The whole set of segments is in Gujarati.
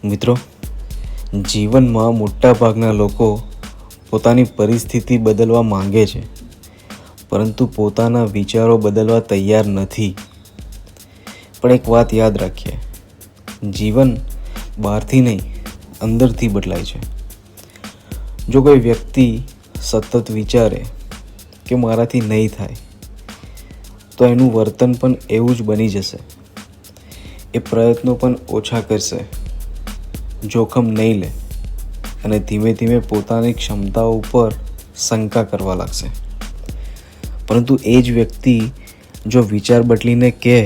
મિત્રો, જીવનમાં મોટાભાગના લોકો પોતાની પરિસ્થિતિ બદલવા માંગે છે, પરંતુ પોતાના વિચારો બદલવા તૈયાર નથી. પણ એક વાત યાદ રાખીએ, જીવન બહારથી નહીં, અંદરથી બદલાય છે. જો કોઈ વ્યક્તિ સતત વિચારે કે મારાથી નહીં થાય, તો એનું વર્તન પણ એવું જ બની જશે. એ પ્રયત્નો પણ ઓછા કરશે, જોખમ નહીં લે અને ધીમે ધીમે પોતાની ક્ષમતાઓ ઉપર શંકા કરવા લાગશે. પરંતુ એ જ વ્યક્તિ જો વિચાર બદલીને કહે,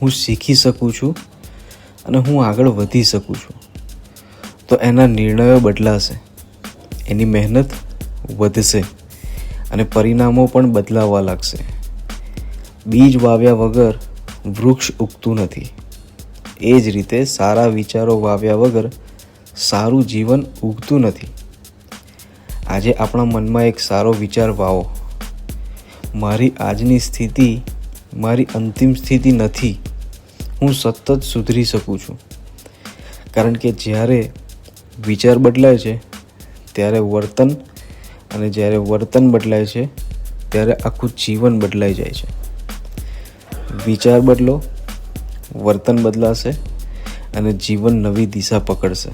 હું શીખી શકું છું અને હું આગળ વધી શકું છું, તો એના નિર્ણયો બદલાશે, એની મહેનત વધશે અને પરિણામો પણ બદલાવા લાગશે. બીજ વાવ્યા વગર વૃક્ષ ઉગતું નથી. એ જ રીતે સારા વિચારો વાવ્યા વગર સારું જીવન ઉગતું નથી. આજે આપણા મનમાં એક સારો વિચાર વાવો, મારી આજની સ્થિતિ મારી અંતિમ સ્થિતિ નથી, હું સતત સુધરી શકું છું. કારણ કે જ્યારે વિચાર બદલાય છે ત્યારે વર્તન, અને જ્યારે વર્તન બદલાય છે ત્યારે આખું જીવન બદલાઈ જાય છે. વિચાર બદલો, વર્તન બદલાશે અને જીવન નવી દિશા પકડશે.